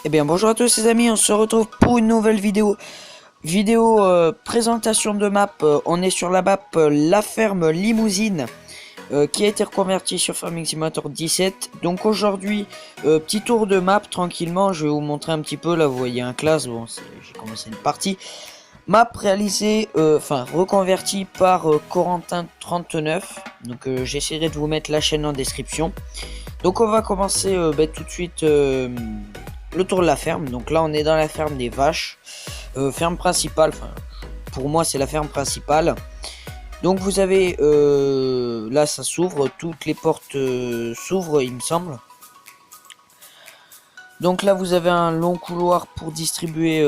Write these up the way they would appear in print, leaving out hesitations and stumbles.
Eh bien bonjour à tous les amis, on se retrouve pour une nouvelle vidéo. Présentation de map, on est sur la map La Ferme Limousine qui a été reconvertie sur Farming Simulator 17. Donc aujourd'hui, petit tour de map tranquillement, je vais vous montrer un petit peu. Là vous voyez un classe, bon j'ai commencé une partie. Map réalisée, reconvertie par Corentin39. Donc j'essaierai de vous mettre la chaîne en description. Donc on va commencer tout de suite le tour de la ferme. Donc là on est dans la ferme des vaches, ferme principale, enfin pour moi c'est la ferme principale. Donc vous avez là ça s'ouvre, toutes les portes s'ouvrent il me semble. Donc là vous avez un long couloir pour distribuer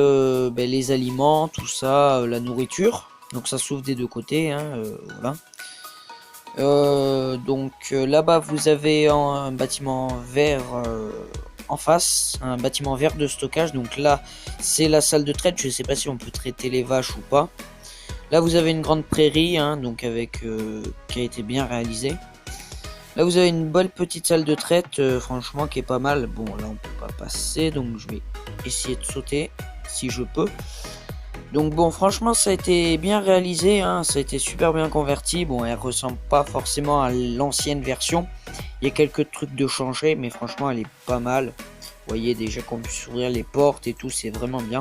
les aliments, tout ça, la nourriture. Donc ça s'ouvre des deux côtés, hein, voilà. Là-bas vous avez un bâtiment vert en face, un bâtiment vert de stockage. Donc là c'est la salle de traite, je sais pas si on peut traiter les vaches ou pas. Là vous avez une grande prairie, hein, donc avec qui a été bien réalisée. Là vous avez une belle petite salle de traite, franchement qui est pas mal. Bon là on peut pas passer, donc je vais essayer de sauter si je peux. Donc bon, franchement ça a été bien réalisé, hein, ça a été super bien converti. Bon, elle ressemble pas forcément à l'ancienne version, il y a quelques trucs de changer, mais franchement elle est pas mal. Vous voyez déjà qu'on peut s'ouvrir les portes et tout, c'est vraiment bien.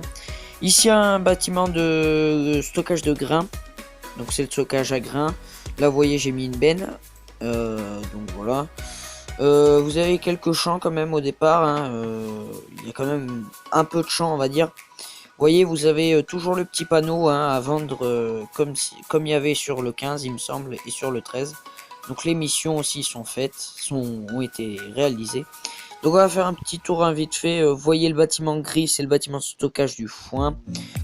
Ici un bâtiment de stockage de grains, donc c'est le stockage à grains. Là vous voyez j'ai mis une benne, donc voilà. Vous avez quelques champs quand même au départ, hein, il y a quand même un peu de champs on va dire. Vous voyez, vous avez toujours le petit panneau, hein, à vendre comme il y avait sur le 15 il me semble et sur le 13. Donc les missions aussi sont faites, ont été réalisées. Donc on va faire un petit tour vite fait. Vous voyez le bâtiment gris, c'est le bâtiment de stockage du foin.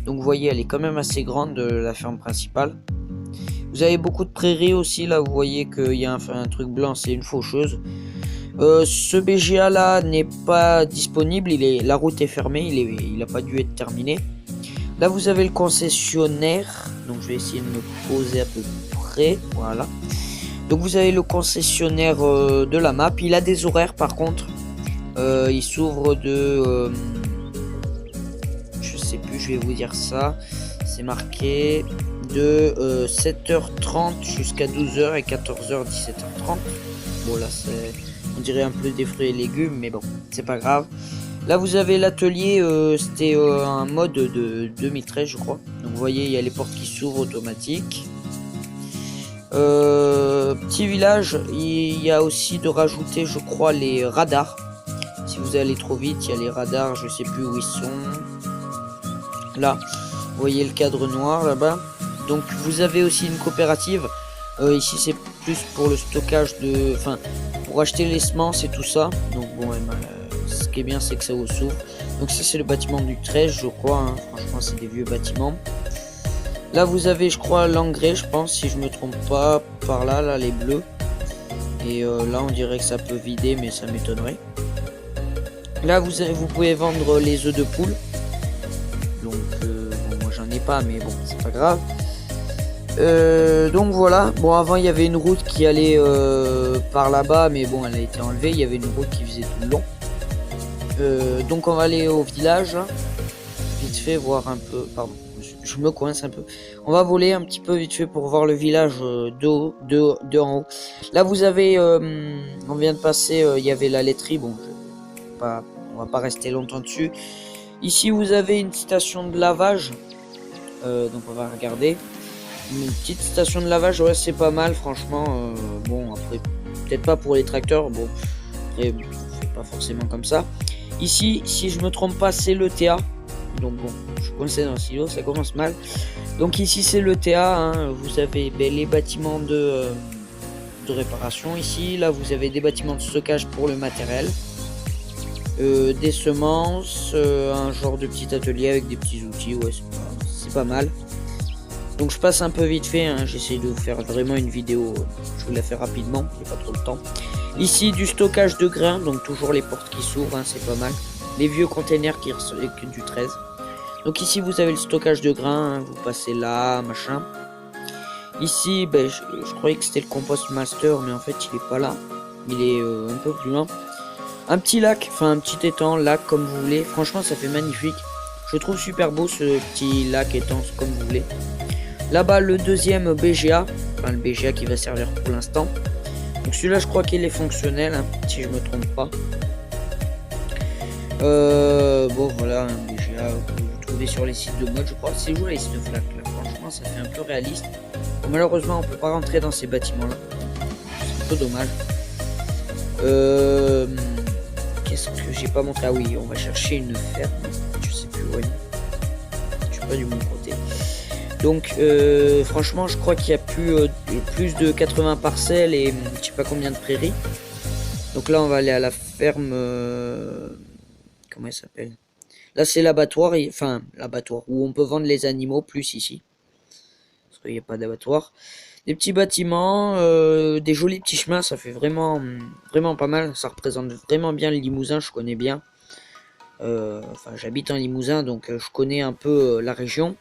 Donc vous voyez, elle est quand même assez grande, la ferme principale. Vous avez beaucoup de prairies aussi, là vous voyez qu'il y a un truc blanc, c'est une faucheuse. Ce BGA là n'est pas disponible, la route est fermée, il n'a pas dû être terminé. Là vous avez le concessionnaire, donc je vais essayer de me poser à peu près, voilà. Donc vous avez le concessionnaire de la map, il a des horaires par contre. Il s'ouvre de... je sais plus, je vais vous dire ça, c'est marqué de 7h30 jusqu'à 12h et 14h 17h30. Bon là c'est... on dirait un peu des fruits et légumes, mais bon, c'est pas grave. Là, vous avez l'atelier, c'était un mode de 2013, je crois. Donc, vous voyez, il y a les portes qui s'ouvrent automatiques. Petit village, il y a aussi de rajouter, je crois, les radars. Si vous allez trop vite, il y a les radars, je sais plus où ils sont. Là, vous voyez le cadre noir là-bas. Donc, vous avez aussi une coopérative. Ici, c'est plus pour le stockage de... enfin, pour acheter les semences et tout ça. Donc, bon, ce qui est bien, c'est que ça s'ouvre. Donc, ça, c'est le bâtiment du 13, je crois. Hein. Franchement, c'est des vieux bâtiments. Là, vous avez, je crois, l'engrais, je pense, si je me trompe pas. Par là, là, les bleus. Et là, on dirait que ça peut vider, mais ça m'étonnerait. Là, vous pouvez vendre les œufs de poule. Donc, bon, moi, j'en ai pas, mais bon, c'est pas grave. Donc voilà, bon avant il y avait une route qui allait par là-bas, mais bon elle a été enlevée, il y avait une route qui faisait tout le long. Donc on va aller au village, vite fait voir un peu, pardon, je me coince un peu. On va voler un petit peu vite fait pour voir le village de en haut. Là vous avez, on vient de passer, il y avait la laiterie, bon on va pas rester longtemps dessus. Ici vous avez une station de lavage, donc on va regarder. Une petite station de lavage, ouais, c'est pas mal, franchement. Bon, après, peut-être pas pour les tracteurs. Bon, après, c'est pas forcément comme ça. Ici, si je me trompe pas, c'est l'ETA. Donc, bon, je suis coincé dans le silo, ça commence mal. Donc, ici, c'est l'ETA. Hein. Vous avez les bâtiments de réparation ici. Là, vous avez des bâtiments de stockage pour le matériel. Des semences, un genre de petit atelier avec des petits outils. Ouais, c'est pas mal. Donc je passe un peu vite fait, hein. J'essaie de vous faire vraiment une vidéo, je vous la fais rapidement, j'ai pas trop le temps. Ici du stockage de grains, donc toujours les portes qui s'ouvrent, hein, c'est pas mal. Les vieux containers qui ressortent du 13. Donc ici vous avez le stockage de grains, hein. Vous passez là, machin. Ici, ben, je croyais que c'était le compost master, mais en fait il est pas là. Il est un peu plus loin. Un petit lac, enfin un petit étang, lac comme vous voulez. Franchement, ça fait magnifique. Je trouve super beau ce petit lac étang comme vous voulez. Là-bas, le deuxième BGA, enfin le BGA qui va servir pour l'instant. Donc celui-là, je crois qu'il est fonctionnel, hein, si je me trompe pas. Bon voilà, un BGA que vous trouvez sur les sites de mode, je crois. C'est joli ce flac là, franchement, ça fait un peu réaliste. Bon, malheureusement, on peut pas rentrer dans ces bâtiments-là. C'est un peu dommage. Qu'est-ce que j'ai pas montré? Ah oui, on va chercher une ferme. Je sais plus où elle est. Je suis pas du bon côté. Donc franchement, je crois qu'il y a plus de 80 parcelles et je sais pas combien de prairies. Donc là, on va aller à la ferme. Comment elle s'appelle? Là, c'est l'abattoir, enfin l'abattoir où on peut vendre les animaux plus ici. Parce qu'il n'y a pas d'abattoir. Des petits bâtiments, des jolis petits chemins, ça fait vraiment pas mal. Ça représente vraiment bien le Limousin, je connais bien. Enfin, j'habite en Limousin, donc je connais un peu la région.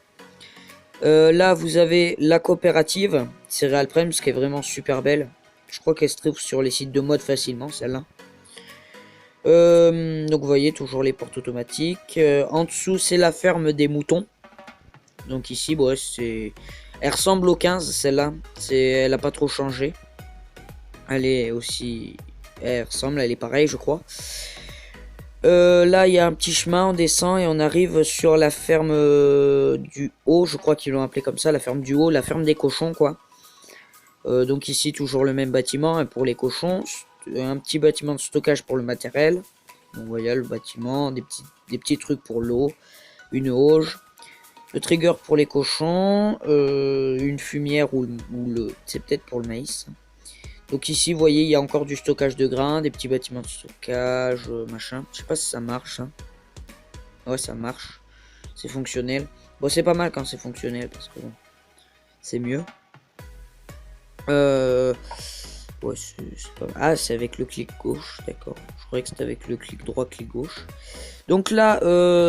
Là, vous avez la coopérative Céréales Prime, qui est vraiment super belle. Je crois qu'elle se trouve sur les sites de mode facilement, celle-là. Donc, vous voyez, toujours les portes automatiques. En dessous, c'est la ferme des moutons. Donc ici, bon, elle ressemble au 15, celle-là. Elle a pas trop changé. Elle est aussi... Elle ressemble, elle est pareille, je crois. Là, il y a un petit chemin, on descend et on arrive sur la ferme du haut. Je crois qu'ils l'ont appelé comme ça, la ferme du haut, la ferme des cochons, quoi. Donc ici, toujours le même bâtiment pour les cochons. Un petit bâtiment de stockage pour le matériel. Donc voilà le bâtiment, des petits trucs pour l'eau, une auge. Le trigger pour les cochons, une fumière c'est peut-être pour le maïs. Donc ici, vous voyez, il y a encore du stockage de grains, des petits bâtiments de stockage, machin. Je sais pas si ça marche. Hein. Ouais, ça marche. C'est fonctionnel. Bon, c'est pas mal quand c'est fonctionnel parce que bon, c'est mieux. Ouais, c'est pas mal. Ah, c'est avec le clic gauche, d'accord. Je croyais que c'était avec le clic droit, clic gauche. Donc là,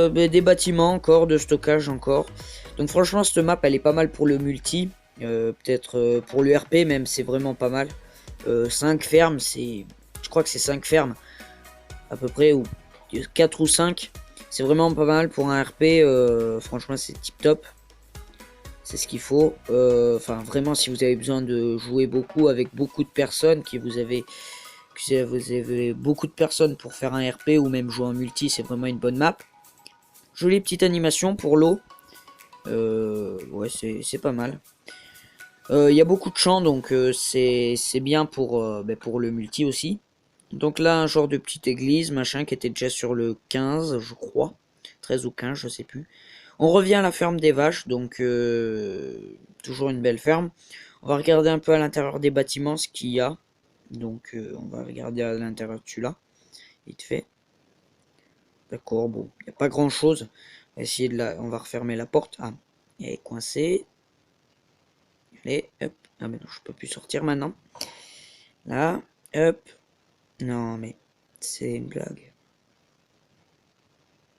des bâtiments encore, de stockage encore. Donc franchement, cette map, elle est pas mal pour le multi. Peut-être pour le RP même, c'est vraiment pas mal. 5 fermes, je crois que c'est 5 fermes à peu près, ou 4 ou 5. C'est vraiment pas mal pour un RP. Franchement, c'est tip top. C'est ce qu'il faut. Enfin, vraiment, si vous avez besoin de jouer beaucoup avec beaucoup de personnes, que vous avez beaucoup de personnes pour faire un RP ou même jouer en multi, c'est vraiment une bonne map. Jolie petite animation pour l'eau. Ouais, c'est pas mal. Il y a beaucoup de champs, donc c'est bien pour le multi aussi. Donc là, un genre de petite église, machin, qui était déjà sur le 15, je crois. 13 ou 15, je sais plus. On revient à la ferme des vaches, donc toujours une belle ferme. On va regarder un peu à l'intérieur des bâtiments ce qu'il y a. Donc on va regarder à l'intérieur de celui-là. Vite fait. D'accord, bon, il n'y a pas grand chose. On va essayer on va refermer la porte. Ah, elle est coincée. Allez, hop. Ah mais non, je peux plus sortir maintenant. Là, hop. Non mais, c'est une blague.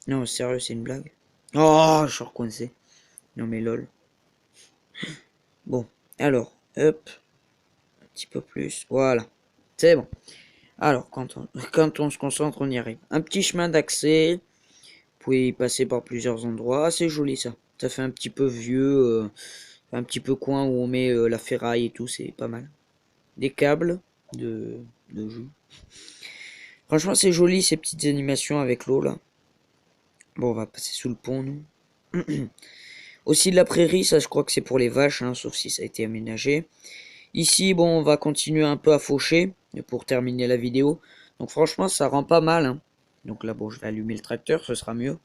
Non, sérieux, c'est une blague. Oh, je suis recoincé. Non mais lol. Bon, alors, hop. Un petit peu plus. Voilà. C'est bon. Alors, quand on se concentre, on y arrive. Un petit chemin d'accès. Vous pouvez y passer par plusieurs endroits. Ah, c'est joli ça. Ça fait un petit peu vieux. Un petit peu coin où on met la ferraille et tout. C'est pas mal. Des câbles de jeu. Franchement, c'est joli ces petites animations avec l'eau là. Bon, on va passer sous le pont, nous. Aussi de la prairie, ça je crois que c'est pour les vaches, hein, sauf si ça a été aménagé. Ici, bon, on va continuer un peu à faucher pour terminer la vidéo. Donc franchement, ça rend pas mal. Hein. Donc là, bon, je vais allumer le tracteur, ce sera mieux.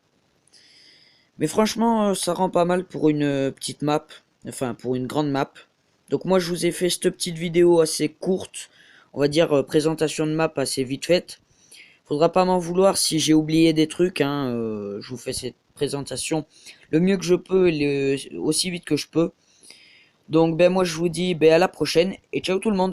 Mais franchement, ça rend pas mal pour une petite map. Enfin, pour une grande map. Donc moi, je vous ai fait cette petite vidéo assez courte. On va dire présentation de map assez vite faite. Faudra pas m'en vouloir si j'ai oublié des trucs. Hein, je vous fais cette présentation le mieux que je peux et aussi vite que je peux. Donc ben moi je vous dis ben à la prochaine et ciao tout le monde.